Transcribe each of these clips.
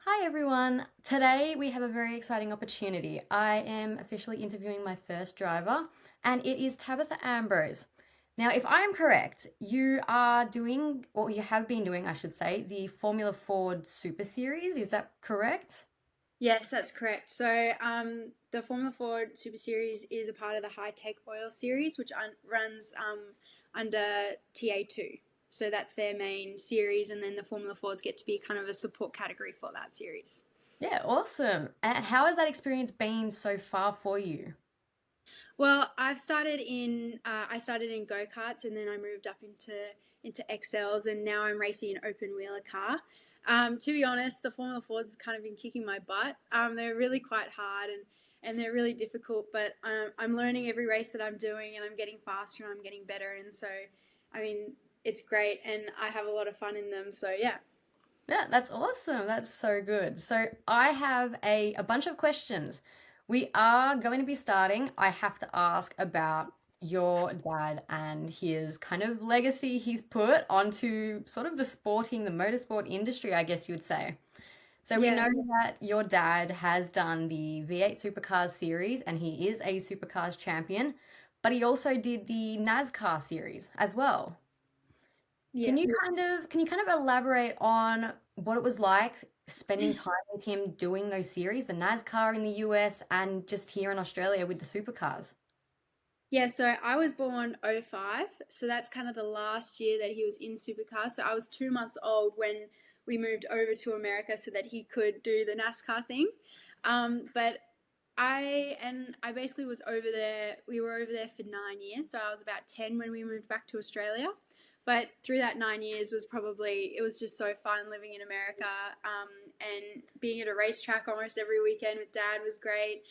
Hi everyone. Today we have a very exciting opportunity. I am officially interviewing my first driver, and it is Tabitha Ambrose. Now, if I am correct, you are doing, or you have been doing, I should say, the Formula Ford Super Series. Is that correct? Yes, that's correct. The Formula Ford Super Series is a part of the High Tech Oil Series, which runs under TA2. So that's their main series, and then the Formula Fords get to be kind of a support category for that series. Yeah, awesome. And how has that experience been so far for you? Well, I started in go karts, and then I moved up into XLs, and now I'm racing an open wheeler car. To be honest, the Formula Fords has kind of been kicking my butt. They're really quite hard and they're really difficult, but I'm learning every race that I'm doing, and I'm getting faster and I'm getting better. And so, I mean, it's great, and I have a lot of fun in them. So yeah. Yeah, that's awesome. That's so good. So I have a bunch of questions. We are going to be starting. I have to ask about your dad and his kind of legacy he's put onto sort of the motorsport industry, I guess you would say. So we Yeah. know that your dad has done the V8 Supercars series and he is a Supercars champion, but he also did the NASCAR series as well. Yeah. Can you kind of elaborate on what it was like spending time with him doing those series, the NASCAR in the US and just here in Australia with the supercars? Yeah, so I was born '05, so that's kind of the last year that he was in Supercar. So I was 2 months old when we moved over to America so that he could do the NASCAR thing. But I basically was over there. We were over there for 9 years, so I was about 10 when we moved back to Australia. But through that 9 years was probably it was just so fun living in America, and being at a racetrack almost every weekend with Dad was great.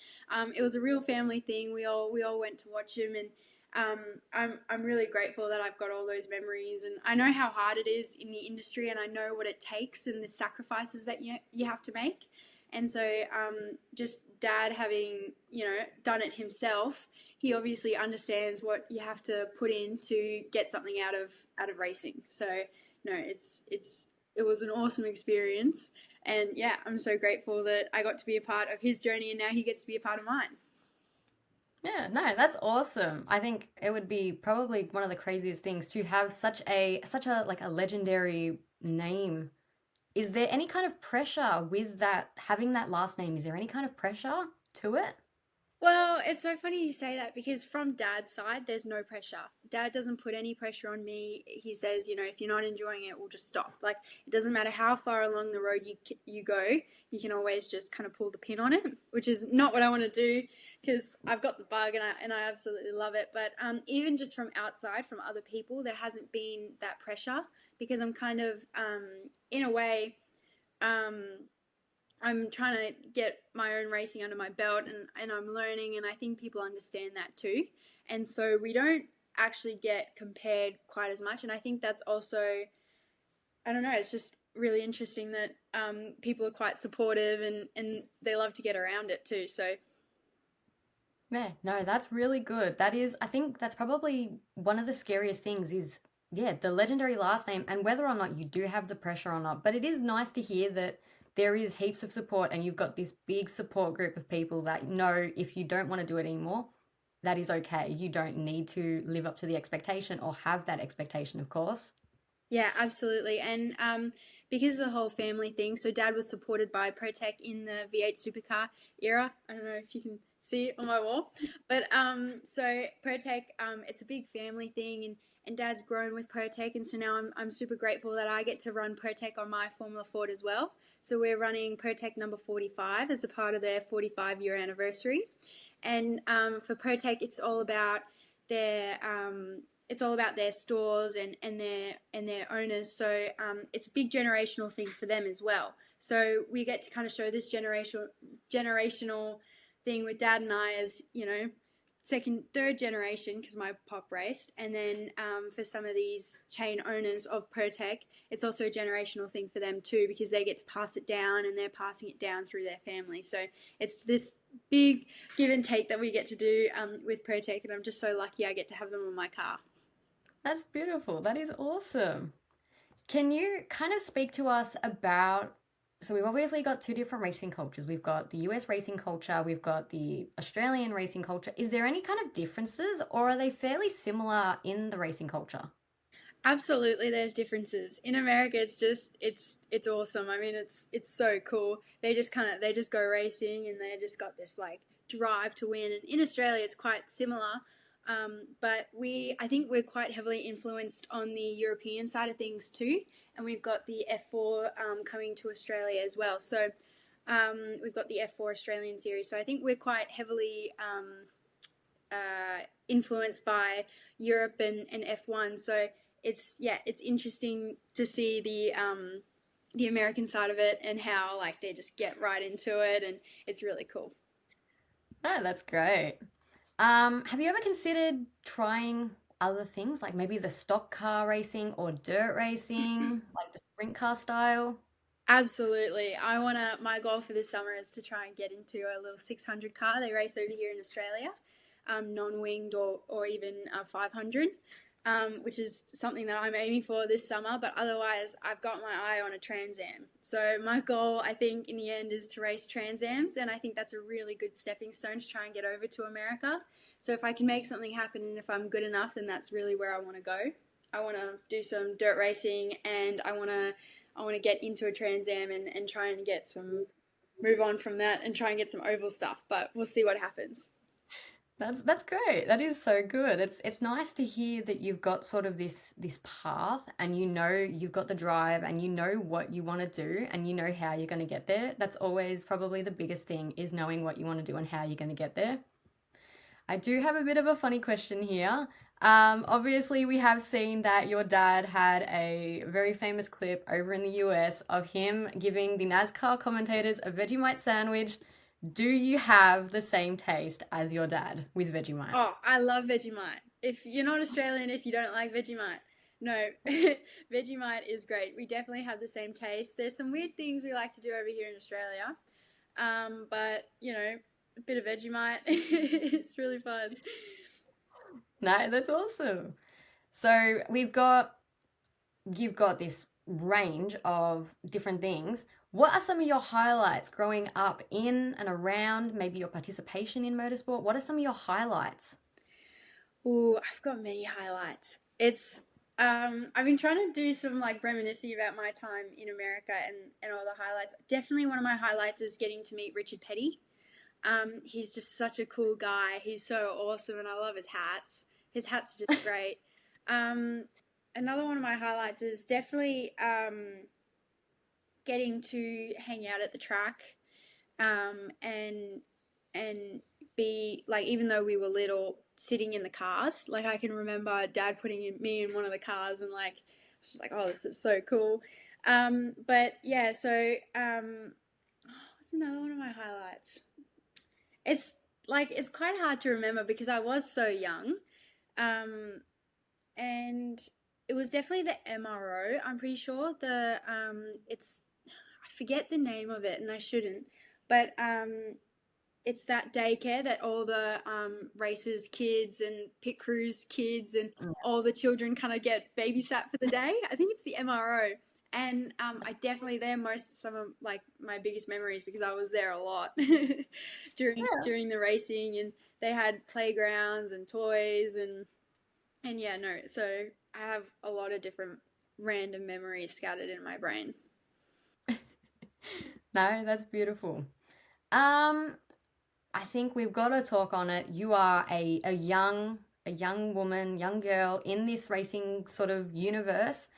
It was a real family thing. We all went to watch him, and I'm really grateful that I've got all those memories. And I know how hard it is in the industry, and I know what it takes and the sacrifices that you have to make. And so, just Dad having done it himself, he obviously understands what you have to put in to get something out of racing. So, no, it was an awesome experience, and yeah, I'm so grateful that I got to be a part of his journey, and now he gets to be a part of mine. Yeah, no, that's awesome. I think it would be probably one of the craziest things to have such a like a legendary name. Is there any kind of pressure with that having that last name? Is there any kind of pressure to it? Well, it's so funny you say that because from Dad's side, there's no pressure. Dad doesn't put any pressure on me. He says, if you're not enjoying it, we'll just stop. Like it doesn't matter how far along the road you go, you can always just kind of pull the pin on it, which is not what I want to do because I've got the bug and I absolutely love it. But even just from outside, from other people, there hasn't been that pressure because I'm kind of in a way. Um, I'm trying to get my own racing under my belt, and I'm learning, and I think people understand that too. And so we don't actually get compared quite as much. And I think that's also, I don't know, it's just really interesting that people are quite supportive, and they love to get around it too. So Yeah, no, that's really good. That is, I think that's probably one of the scariest things is, yeah, the legendary last name and whether or not you do have the pressure or not. But it is nice to hear that there is heaps of support and you've got this big support group of people that know if you don't want to do it anymore, that is okay. You don't need to live up to the expectation or have that expectation, of course. yeah, absolutely. And because of the whole family thing, so Dad was supported by Protec in the V8 supercar era. I don't know if you can see it on my wall, but so Protec, it's a big family thing, and Dad's grown with Protec, and so now I'm super grateful that I get to run Protec on my Formula Ford as well. So we're running Protec number 45 as a part of their 45-year anniversary, and for Protec, their it's all about their stores and their owners. So it's a big generational thing for them as well. So we get to kind of show this generational thing with Dad and I as second, third generation because my pop raced, and then for some of these chain owners of Protec, it's also a generational thing for them too because they get to pass it down and they're passing it down through their family. So it's this big give and take that we get to do with Protec, and I'm just so lucky I get to have them on my car. That's beautiful. That is awesome. Can you kind of speak to us about So we've obviously got two different racing cultures. We've got the US racing culture, we've got the Australian racing culture. Is there any kind of differences or are they fairly similar in the racing culture? Absolutely, there's differences. In America, it's awesome. I mean, it's so cool. They just go racing and they just got this like drive to win. And in Australia, it's quite similar. But I think we're quite heavily influenced on the European side of things too. And we've got the F4 coming to Australia as well. So we've got the F4 Australian series. So I think we're quite heavily influenced by Europe and F1. So it's interesting to see the American side of it and how like they just get right into it, and it's really cool. No, that's great. Have you ever considered trying other things like maybe the stock car racing or dirt racing, like the sprint car style? Absolutely. My goal for this summer is to try and get into a little 600 car. They race over here in Australia, non-winged or even 500, which is something that I'm aiming for this summer. But otherwise, I've got my eye on a Trans Am. So my goal, I think, in the end is to race Trans Ams. And I think that's a really good stepping stone to try and get over to America. So if I can make something happen and if I'm good enough, then that's really where I want to go. I want to do some dirt racing and I want to get into a Trans Am and try and get some move on from that and try and get some oval stuff. But we'll see what happens. That's great. That is so good. It's nice to hear that you've got sort of this path and you know you've got the drive and you know what you want to do and you know how you're going to get there. That's always probably the biggest thing is knowing what you want to do and how you're going to get there. I do have a bit of a funny question here. Obviously, we have seen that your dad had a very famous clip over in the US of him giving the NASCAR commentators a Vegemite sandwich. Do you have the same taste as your dad with Vegemite? Oh, I love Vegemite. If you're not Australian, if you don't like Vegemite, no, Vegemite is great. We definitely have the same taste. There's some weird things we like to do over here in Australia, but a bit of Vegemite, it's really fun. No, that's awesome. So you've got this range of different things. What are some of your highlights growing up in and around maybe your participation in motorsport? What are some of your highlights? Ooh, I've got many highlights. I've been trying to do some like reminiscing about my time in America and all the highlights. Definitely one of my highlights is getting to meet Richard Petty. He's just such a cool guy. He's so awesome, and I love his hats. His hats are just great. Um, Another one of my highlights is definitely getting to hang out at the track and be like, even though we were little, sitting in the cars. Like I can remember Dad putting me in one of the cars, and like it's just like, oh, this is so cool. But yeah, so what's another one of my highlights? It's like it's quite hard to remember because I was so young, um, and it was definitely the MRO. I'm pretty sure it's I forget the name of it, and I shouldn't, but it's that daycare that all the racers kids and pit crews kids and all the children kind of get babysat for the day. I think it's the MRO. And I definitely there most some of like my biggest memories because I was there a lot during the racing, and they had playgrounds and toys and yeah, no, so I have a lot of different random memories scattered in my brain. No, that's beautiful. Um, I think we've got to talk on it. You are a young woman, young girl in this racing sort of universe.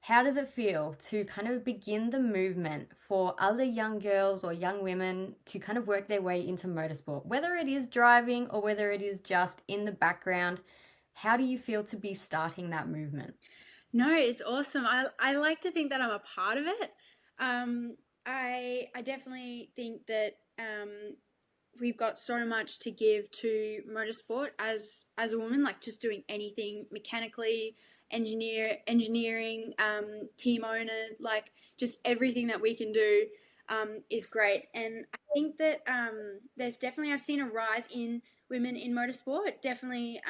How does it feel to kind of begin the movement for other young girls or young women to kind of work their way into motorsport, whether it is driving or whether it is just in the background? How do you feel to be starting that movement? No, it's awesome. I like to think that I'm a part of it. I definitely think that we've got so much to give to motorsport as a woman, like just doing anything mechanically, engineering, team owner, like just everything that we can do is great. And I think that there's definitely I've seen a rise in women in motorsport. Definitely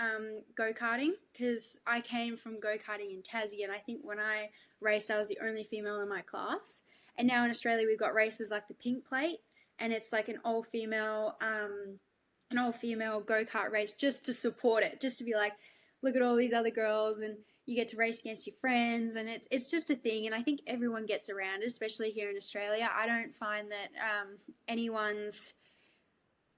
go karting because I came from go karting in Tassie, and I think when I raced, I was the only female in my class. And now in Australia, we've got races like the Pink Plate, and it's like an all female go kart race just to support it, just to be like, look at all these other girls, and you get to race against your friends, and it's just a thing. And I think everyone gets around it, especially here in Australia. I don't find that anyone's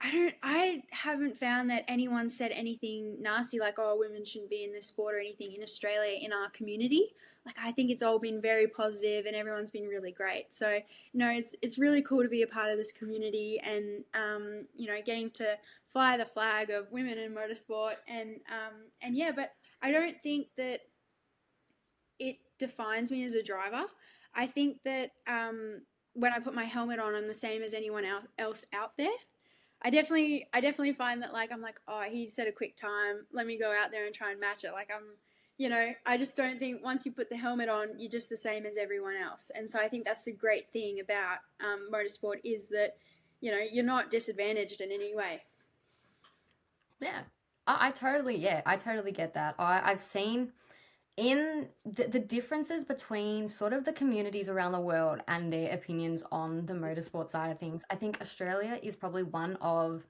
I haven't found that anyone said anything nasty like, oh, women shouldn't be in this sport or anything in Australia in our community. Like, I think it's all been very positive and everyone's been really great. So, it's really cool to be a part of this community, and getting to fly the flag of women in motorsport, and yeah, but I don't think that it defines me as a driver. I think that when I put my helmet on, I'm the same as anyone else out there. I definitely find that, like, I'm like, oh, he set a quick time. Let me go out there and try and match it. Like, I just don't think once you put the helmet on, you're just the same as everyone else. And so I think that's the great thing about motorsport, is that, you're not disadvantaged in any way. Yeah. I totally get that. I've seen in the differences between sort of the communities around the world and their opinions on the motorsport side of things. I think Australia is probably one of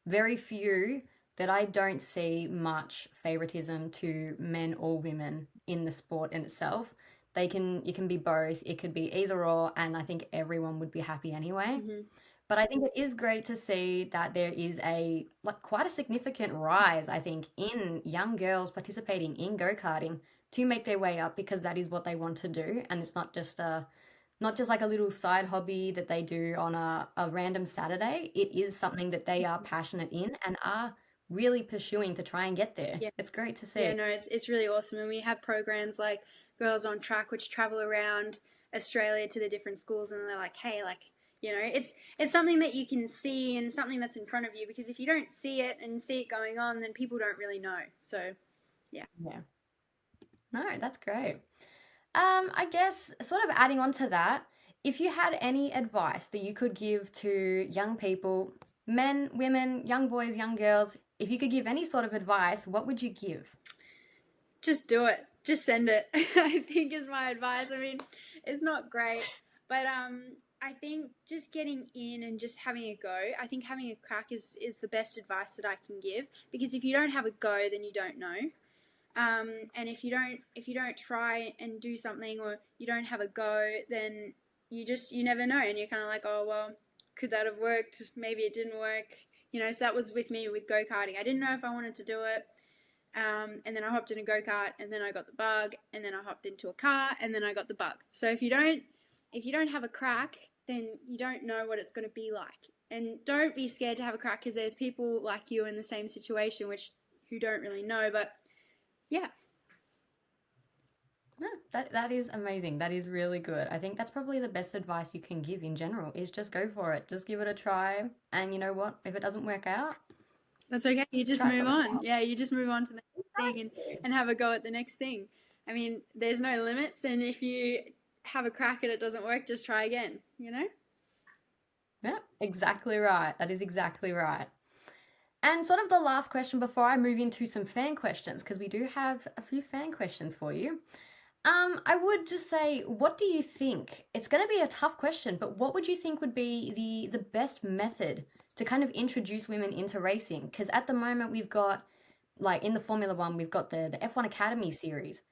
very few that I don't see much favoritism to men or women in the sport in itself. You can be both, it could be either or, and I think everyone would be happy anyway. Hmm. But I think it is great to see that there is a like quite a significant rise, I think, in young girls participating in go-karting to make their way up because that is what they want to do. And it's not just like a little side hobby that they do on a random Saturday. It is something that they are passionate in and are really pursuing to try and get there. Yeah. It's great to Yeah, see. no, it's really awesome. And we have programs like Girls on Track, which travel around Australia to the different schools, and they're like, hey, like, it's something that you can see and something that's in front of you, because if you don't see it and see it going on, then people don't really know. So, yeah. Yeah. No, that's great. I guess sort of adding on to that, if you had any advice that you could give to young people, men, women, young boys, young girls, if you could give any sort of advice, what would you give? Just do it. Just send it. I think is my advice. I mean, it's not great, but I think just getting in and just having a go. I think having a crack is the best advice that I can give, because if you don't have a go, then you don't know. And if you don't try and do something, or you don't have a go, then you never know, and you're kind of like, oh well, could that have worked? Maybe it didn't work. So that was with me with go karting. I didn't know if I wanted to do it. And then I hopped in a go kart, and then I got the bug, and then I hopped into a car, and then I got the bug. So if you don't have a crack, then you don't know what it's going to be like. And don't be scared to have a crack, because there's people like you in the same situation, who don't really know. But yeah, No, that is amazing. That is really good. I think that's probably the best advice you can give in general is just go for it. Just give it a try. And you know what? If it doesn't work out, that's okay. You just try move something on. else. Yeah, you just move on to the next thing, and, Exactly. and have a go at the next thing. I mean, there's no limits, and if you have a crack and it doesn't work, just try again. Yeah, exactly right. That is exactly right. And sort of the last question before I move into some fan questions, because we do have a few fan questions for you. I would just say, what do you think? It's going to be a tough question, but what would you think would be the best method to kind of introduce women into racing? Because at the moment we've got, like in the Formula One, we've got the F1 Academy series.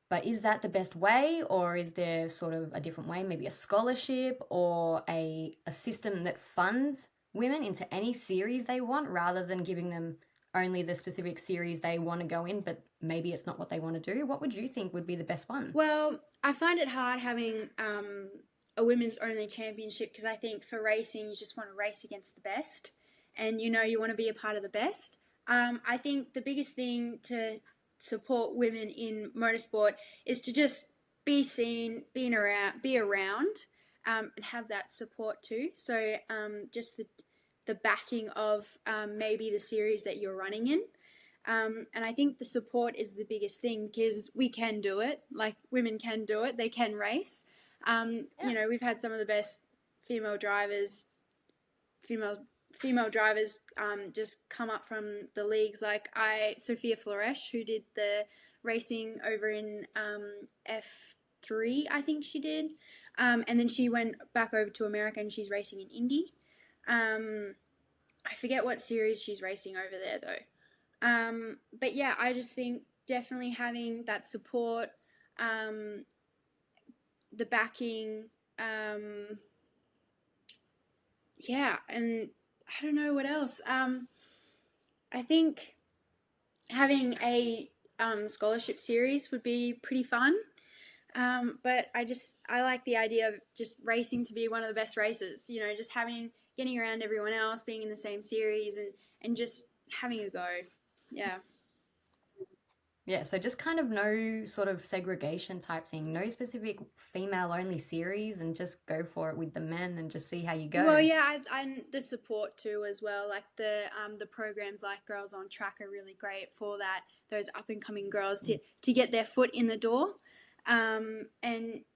But is that the best way, or is there sort of a different way, maybe a scholarship or a system that funds women into any series they want rather than giving them only the specific series they want to go in, but maybe it's not what they want to do? What would you think would be the best one? Well, I find it hard having a women's only championship, because I think for racing, you just want to race against the best, and you want to be a part of the best. I think the biggest thing to support women in motorsport is to just be seen, be around, and have that support too. So just the backing of maybe the series that you're running in. And I think the support is the biggest thing, because we can do it. Like, women can do it. They can race. Yeah. We've had some of the best female drivers, female female drivers just come up from the leagues. Like Sophia Flores, who did the racing over in F3, I think she did. And then she went back over to America and she's racing in Indy. Um, I forget what series she's racing over there though. But yeah, I just think definitely having that support, um, the backing, um, yeah, and I don't know what else. I think having a scholarship series would be pretty fun. But I like the idea of just racing to be one of the best races. You know, just getting around everyone else, being in the same series, and just having a go. Yeah. Yeah, so just kind of no sort of segregation type thing, no specific female only series, and just go for it with the men and just see how you Well, go. yeah, and the support too as well. Like the programs like Girls on Track are really great for that. Those up and coming girls to get their foot in the door, and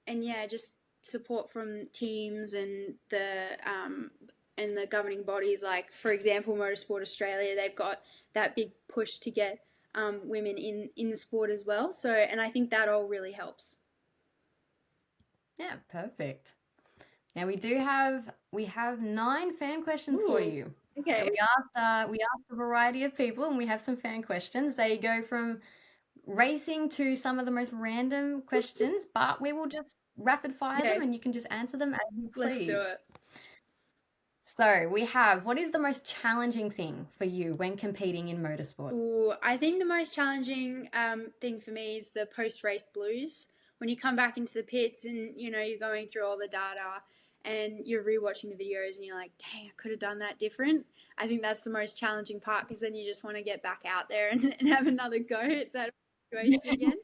yeah, just support from teams and the governing bodies. Like for example, Motorsport Australia, they've got that big push to get women in the sport as well. So, and I think that all really helps. Yeah, perfect. Now we have 9 fan questions for Ooh, you. So okay, we asked a variety of people, and we have some fan questions. They go from racing to some of the most random questions, but we will just rapid fire them, okay, and you can just answer them as you let's do please. it. So we have, what is the most challenging thing for you when competing in motorsport? Ooh, I think the most challenging thing for me is the post race blues. When you come back into the pits and you know you're going through all the data and you're rewatching the videos and you're like, dang, I could have done that different. I think that's the most challenging part because then you just want to get back out there and have another go at that situation again.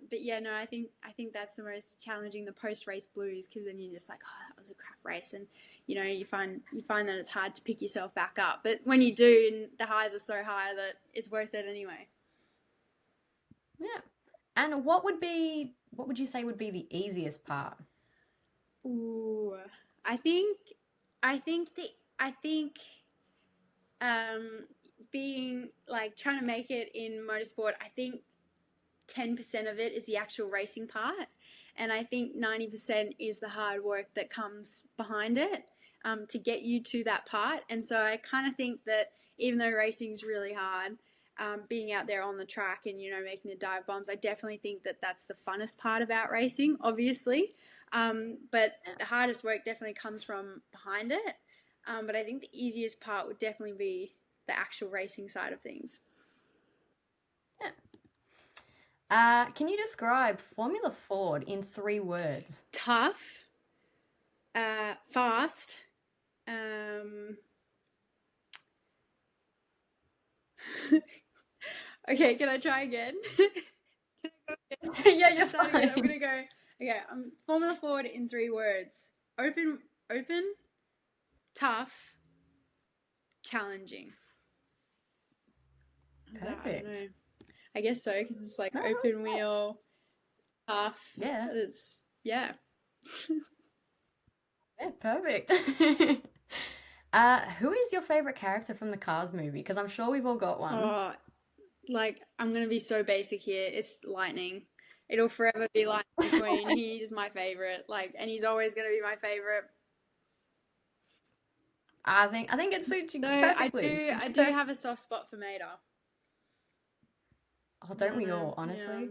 But yeah, no, I think that's the most challenging, the post race blues, because then you're just like, oh, that was a crap race, and you know you find that it's hard to pick yourself back up. But when you do, and the highs are so high that it's worth it anyway. Yeah. And what would you say would be the easiest part? Ooh, I think I think the I think um, being like trying to make it in motorsport, I think 10% of it is the actual racing part. And I think 90% is the hard work that comes behind it to get you to that part. And so I kind of think that even though racing is really hard, being out there on the track and, you know, making the dive bombs, I definitely think that that's the funnest part about racing, obviously. But Yeah. the hardest work definitely comes from behind it. But I think the easiest part would definitely be the actual racing side of things. Yeah. Can you describe Formula Ford in 3 words? Tough, fast. Um, okay, can I try again? Can I go again? Yeah, Can I you're start again? I'm fine. gonna go. Okay, Formula Forward in 3 words: open, tough, challenging. Is that? I don't Perfect. know. I guess so because it's like No, open wheel, tough. yeah, That is, yeah. yeah, perfect. Who is your favorite character from the Cars movie? Because I'm sure we've all got one. Oh, like I'm gonna be so basic here. It's Lightning. It'll forever be Lightning McQueen. He's my favorite. Like, and he's always gonna be my favorite. I think it suits you Though perfectly. Suits I you do perfect. have a soft spot for Mater. Oh, I don't don't we know. all, Yeah. honestly?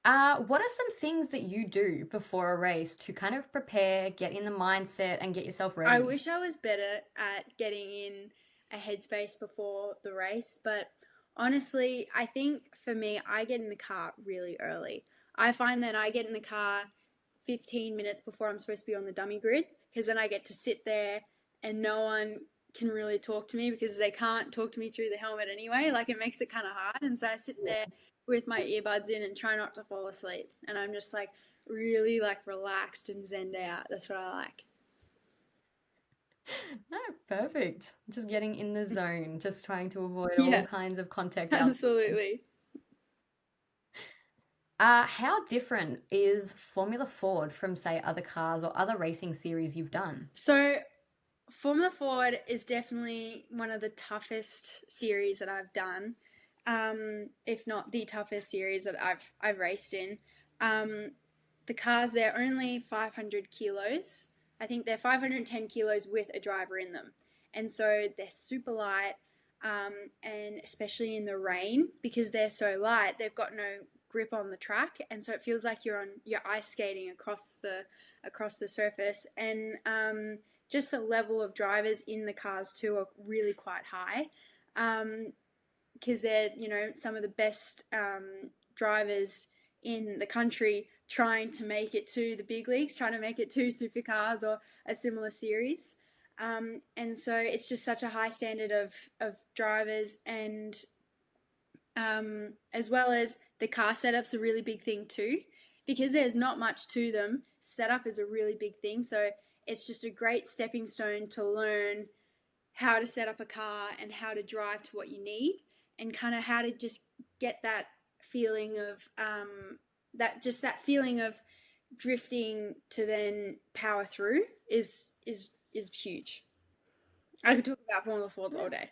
What are some things that you do before a race to kind of prepare, get in the mindset, and get yourself I ready? wish I was better at getting in a headspace before the race, but honestly, I think for me, I get in the car really early. I find that I get in the car 15 minutes before I'm supposed to be on the dummy grid because then I get to sit there and no one can really talk to me because they can't talk to me through the helmet anyway. Like it makes it kind of hard. And so I sit there with my earbuds in and try not to fall asleep. And I'm just like really like relaxed and zenned out. That's what I like. No, perfect. Just getting in the zone, just trying to avoid all Yeah, kinds of contact outside. absolutely. How different is Formula Ford from, say, other cars or other racing series you've done? So Formula Ford is definitely one of the toughest series that I've done, if not the toughest series that I've raced in. Um, the cars, they're only 500 kilos. I think they're 510 kilos with a driver in them. And so they're super light. And especially in the rain, because they're so light, they've got no grip on the track, and so it feels like you're ice skating across the surface. And just the level of drivers in the cars too are really quite high, because they're some of the best drivers in the country trying to make it to the big leagues, trying to make it to supercars or a similar series. And so it's just such a high standard of drivers, and as well as the car setup's a really big thing too, because there's not much to them. Setup is a really big thing, so it's just a great stepping stone to learn how to set up a car and how to drive to what you need, and kind of how to just get that feeling of that feeling of drifting to then power through is huge. I could talk about Formula Fords all day.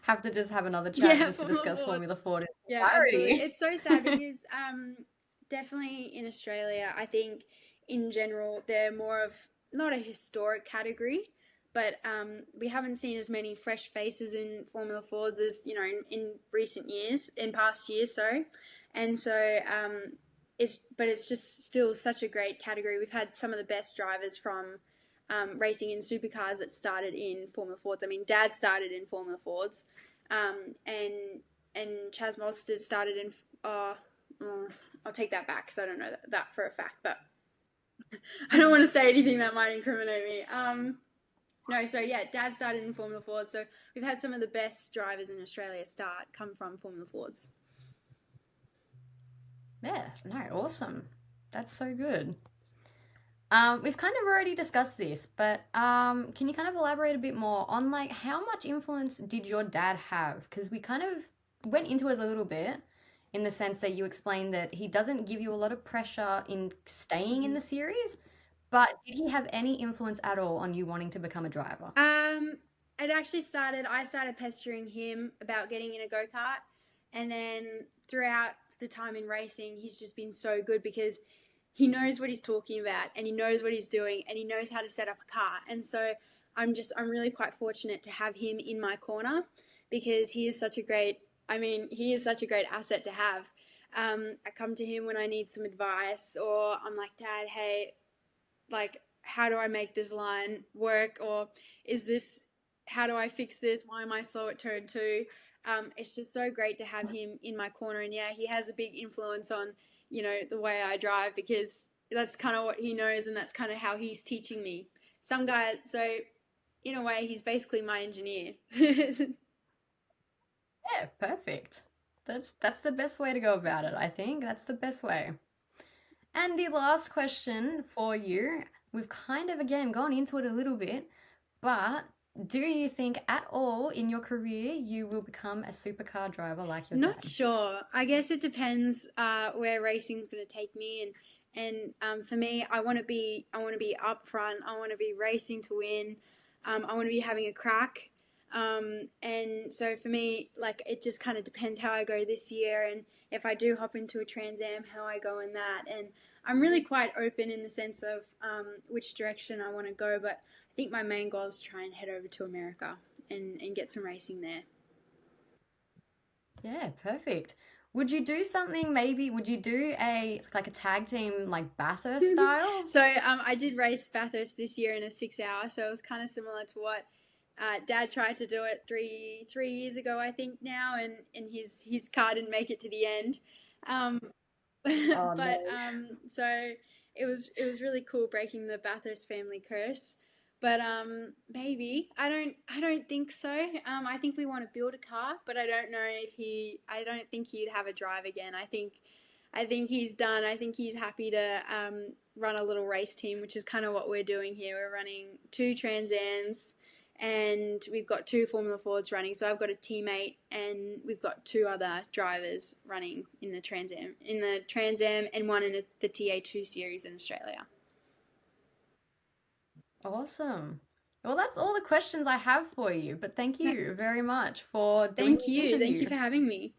Have to just have another chat Yeah, just to Formula discuss Ford. Formula Ford in Yeah, absolutely. entirety. It's so sad because definitely in Australia, I think in general they're more of not a historic category, but we haven't seen as many fresh faces in Formula Fords as in recent years, in past years. So, and so it's just still such a great category. We've had some of the best drivers from racing in supercars that started in Formula Fords. I mean, Dad started in Formula Fords, and Chaz Monsters started in. I'll take that back because I don't know that for a fact, but I don't want to say anything that might incriminate me. No, so yeah, Dad started in Formula Ford, so we've had some of the best drivers in Australia start come from Formula Fords. Yeah, no, awesome. That's so good. We've kind of already discussed this, but can you kind of elaborate a bit more on like how much influence did your dad have? Because we kind of went into it a little bit in the sense that you explained that he doesn't give you a lot of pressure in staying in Mm-hmm. the series, but did he have any influence at all on you wanting to become a driver? Um, it actually started. I started pestering him about getting in a go kart, and then throughout the time in racing, he's just been so good because he knows what he's talking about, and he knows what he's doing, and he knows how to set up a car. And so I'm really quite fortunate to have him in my corner, because he is such a great. I mean, he is such a great asset to have. I come to him when I need some advice, or I'm like, Dad, hey, like, how do I make this line work, or is this, how do I fix this, why am I slow at turn two? It's just so great to have him in my corner, and yeah, he has a big influence on the way I drive, because that's kind of what he knows, and that's kind of how he's teaching me. Some guy, so in a way, he's basically my engineer. Yeah, perfect. That's the best way to go about it, I think. That's the best way. And the last question for you, we've kind of again gone into it a little bit, but do you think at all in your career you will become a supercar driver like your Not dad? sure. I guess it depends where racing's going to take me, and for me, I want to be up front. I want to be racing to win. I want to be having a crack. And so for me, like, it just kind of depends how I go this year, and if I do hop into a Trans Am, how I go in that. And I'm really quite open in the sense of which direction I want to go, but I think my main goal is to try and head over to America and get some racing there. Yeah, perfect. Would you do something maybe would you do a like a tag team like Bathurst style? So I did race Bathurst this year in a 6 hour, so it was kind of similar to what Dad tried to do it three years ago, I think now, and his car didn't make it to the end. Um, Oh but no. so it was really cool breaking the Bathurst family curse. But maybe I don't think so. I think we want to build a car, but I don't know if he. I don't think he'd have a drive again. I think he's done. I think he's happy to run a little race team, which is kind of what we're doing here. We're running two Trans Ams, and we've got two Formula Fords running. So I've got a teammate, and we've got two other drivers running in the Trans Am, and one in the TA2 series in Australia. Awesome. Well, that's all the questions I have for you, but thank No, you very much for doing thank the you. Thank you interview. for having me.